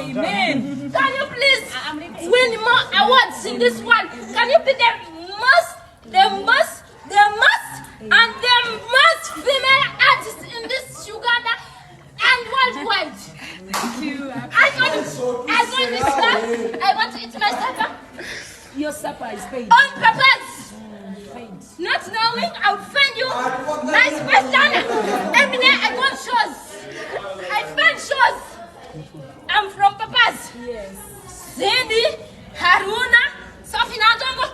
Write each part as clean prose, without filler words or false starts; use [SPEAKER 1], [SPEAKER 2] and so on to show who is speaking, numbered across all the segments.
[SPEAKER 1] Amen. Can you please win more awards in this world? Can you be the most, and the most female artist in this Uganda and worldwide?
[SPEAKER 2] Thank you.
[SPEAKER 1] I want to eat my supper.
[SPEAKER 2] Your supper is paid.
[SPEAKER 1] On purpose. Not knowing I'll find you. Nice question. Every day I go on shows. I find shows. I'm from Papa's.
[SPEAKER 2] Yes.
[SPEAKER 1] Cindy, Haruna, Sophie Najongo.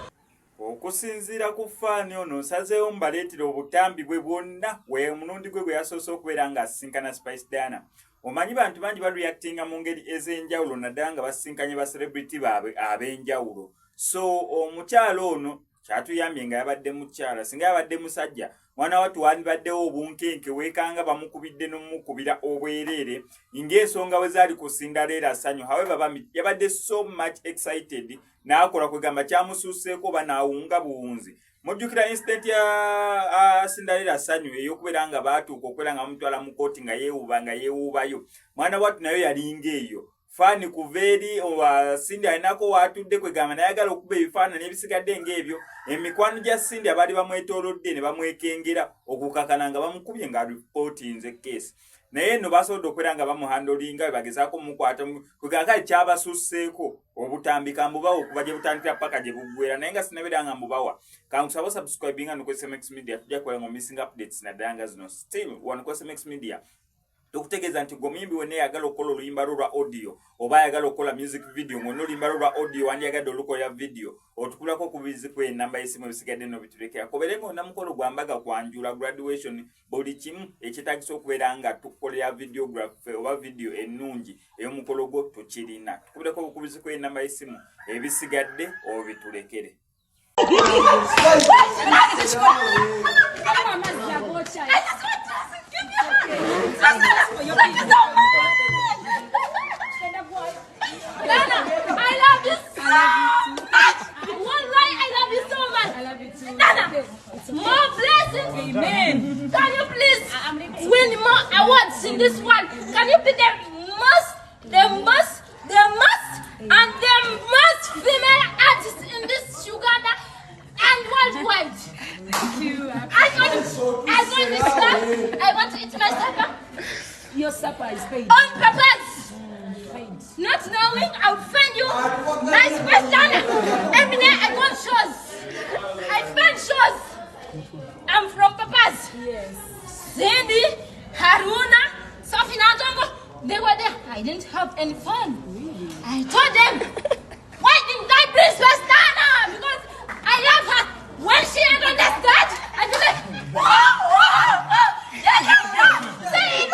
[SPEAKER 3] Okusinziira ku faani ono nsazeewo mbaleetera obutambi bwe bwonna we mulundi gwe gwe yasoose okubeera nga asisinkana Spice Diana. Omanyi bantu bangi bareactinga mu ngeri ez'enjawulo naddala nga basisinkanye ba celebrity baabwe ab'enjawulo. So omukyalo ono kyatuyambye nga yabadde mukyala singa yabadde musajja mwana watu wandibaddewo obunkenke weekanga bamukubidde n'omukubira obwereere ng'ensonga we zaali ku Cinderella ssanyu. However yabadde so much excited n'akola kwegamba kyamusuuseeko oba n'awunga buwunzi. Mujjukira incident ya Cinderella ssanyu ey'okubeera nga baatuuka okubeera nga bamutwala mu kooti nga yeewuubayo. Mwana watu nayo yalinga eyo. Fani kuveri owa Cindy alinako watudde kwegamba nayagala okuba ebifaananyi ebisigadde ng'ebyo. Emikwano gya Cindy abaali bamwetoolodde ne bamwekengera okukakana nga bamukubye nga alipootinze keesi. Naye nno basobodde okubeera nga bamuhandolinga bwe bagezaako mukwata kwegamba kale kyabasuseeko obutambika mbubawa okuva gye butandikira paka gye buggwera naye nga sinabeera nga mbubawa. Kankusaba subscribinga no ku SMX Media tujja kukola ngo missing updates naddala nga zino. Still wano ku SMX Media tukutegeeza nti gomuyimbi wonna yagala okukola oluyimba lwa audio oba yagala okukola music video ng'onna oluyimba lwa audio wandiyagadde olukola video otukulako ku biziko enamba y'essimu ebisigadde no bitulekera kobere ng'onna mukolo gwambaga kwanjula graduation buli kimu ekyetaagisa okubeera nga tukukolera videography oba video ennungi ey'omukolo gwo tukirina tukubireko ku biziko enamba y'essimu ebisigadde obitulekere.
[SPEAKER 1] More blessings. Amen. Can you please win more awards in this world? Can you be the most, and the most female artist in this Uganda and worldwide?
[SPEAKER 2] Thank you.
[SPEAKER 1] I want to eat my supper.
[SPEAKER 2] Your supper is paid.
[SPEAKER 1] On purpose. Not knowing I'll find you. Nice question. Every day I go on shows. I find shows. I'm from Papa's.
[SPEAKER 2] Yes.
[SPEAKER 1] Cindy, Haruna, Sophie Najongo. They were there. I didn't have any fun.
[SPEAKER 2] Really?
[SPEAKER 1] I told them, why didn't I bring Spice Diana? Because I love her. When she ain't on the stage, I be like, whoa. Say it,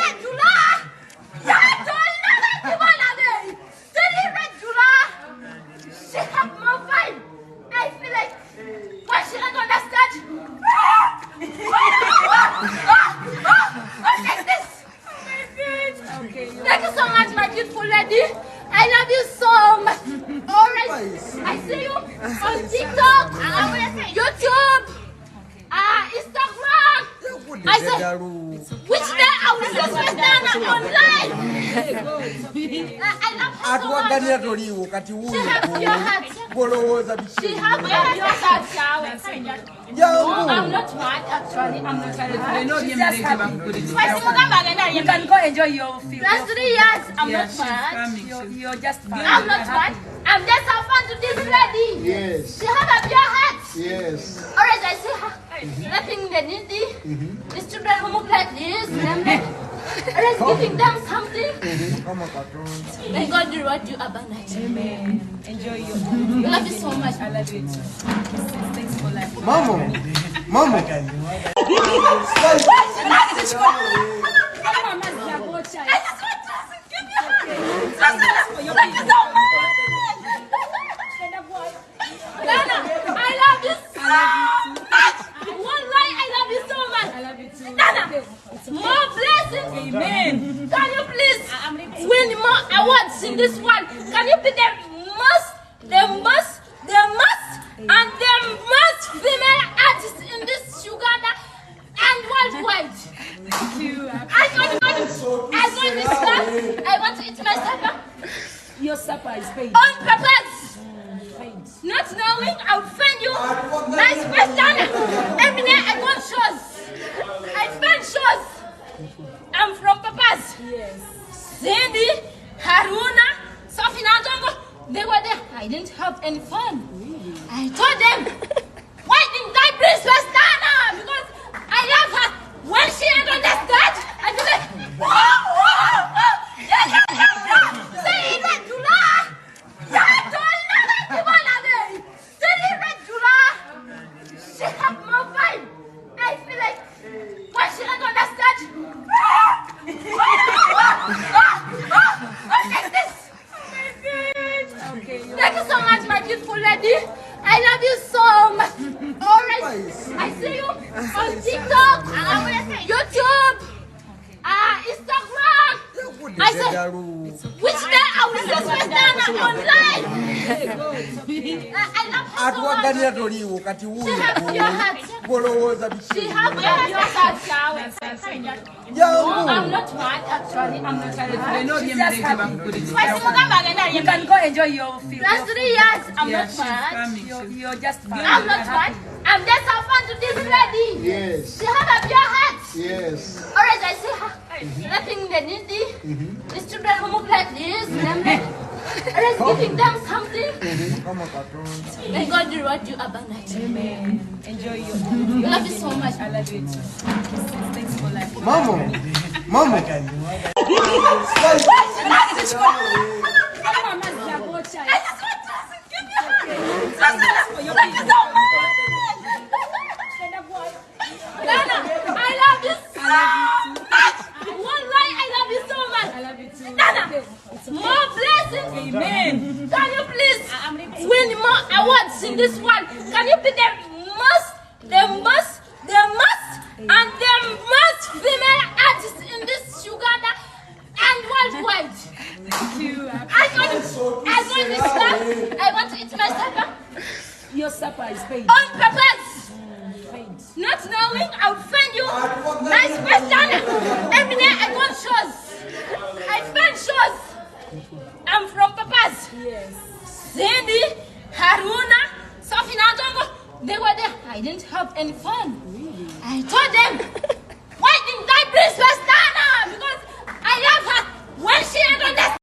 [SPEAKER 1] July. She have more vibe. I feel like when she ain't on the stage, what is this?
[SPEAKER 2] Okay.
[SPEAKER 1] Thank you so much, my beautiful lady. I love you so much. Alright, I see you on TikTok, YouTube, Instagram. I said, which day I will see Spice Diana online? I love her so much. She have your heart. She have your heart. No, I'm not mad actually. I'm not mad.
[SPEAKER 2] She's just happy. You can go enjoy your film.
[SPEAKER 1] Last 3 years, I'm not mad.
[SPEAKER 2] You're just fine.
[SPEAKER 1] I'm not mad. I'm just have fun to this lady.
[SPEAKER 4] Yes.
[SPEAKER 1] She have a pure heart.
[SPEAKER 4] Yes.
[SPEAKER 1] Alright, I see her helping the needy. The children who look like this. Alright, giving them something. May God reward you abundantly.
[SPEAKER 2] Amen. Enjoy your
[SPEAKER 1] I love you so much.
[SPEAKER 2] I love you too. Thanks for life.
[SPEAKER 4] Mamo.
[SPEAKER 1] I love you so much. Wallahi, I love you so much.
[SPEAKER 2] I love you too.
[SPEAKER 1] Nana, more blessings.
[SPEAKER 2] Amen.
[SPEAKER 1] Can you please win more awards in this world? Can you be the most, and the most female artist in this Uganda and worldwide?
[SPEAKER 2] Thank you.
[SPEAKER 1] I want to eat my supper.
[SPEAKER 2] Your supper is paid.
[SPEAKER 4] On purpose. Not knowing I would find you. Nice question. Every day I go on shows. I spend shows. I'm from Papa's.
[SPEAKER 2] Yes.
[SPEAKER 4] Cindy, Haruna, Sophie Nadongo, they were there. I didn't have any fun. I told them, why didn't I bring Swestana? Because I love her. When she ain't on the stage, I feel like, whoa, whoa, whoa. Yeah. Say it like Jula. Yeah, she have more vibe. I feel like when she ain't on the stage, like this. Okay, thank you so much, my beautiful lady. I love you so much. Alright, I see you on TikTok, YouTube, Instagram. I said, which day I will see Swestana online. I love her so much. She have your heart. She have your heart. No, I'm not mad actually. I'm not mad.
[SPEAKER 2] You can go enjoy your film.
[SPEAKER 4] Last 3 years, I'm not mad.
[SPEAKER 2] You're just fine.
[SPEAKER 4] I'm not mad. I'm just have fun to this lady.
[SPEAKER 5] Yes.
[SPEAKER 4] She have a pure heart.
[SPEAKER 5] Yes.
[SPEAKER 4] Alright, I see her. Helping the needy. The children who look like this. Alright, giving them something. May God reward you abundantly.
[SPEAKER 2] Amen. Enjoy your
[SPEAKER 4] I love you so much.
[SPEAKER 2] I love you too. Thanks for life.
[SPEAKER 5] Mama.
[SPEAKER 4] I love you so much. Wallahi, I love you so much.
[SPEAKER 2] I love you too.
[SPEAKER 4] Nana, more blessings.
[SPEAKER 2] Amen.
[SPEAKER 4] Can you please win more awards in this one? Can you be the most, and the most female artist in this Uganda and worldwide?
[SPEAKER 2] Thank you.
[SPEAKER 4] I want to eat my supper.
[SPEAKER 2] Your supper is paid.
[SPEAKER 4] On purpose. Not knowing I would find you. Nice question. Every day I go on shows. I spend shows. I'm from Papa's.
[SPEAKER 2] Yes.
[SPEAKER 4] Cindy, Haruna, Sophie Nadongo, they were there. I didn't have any fun. I told them,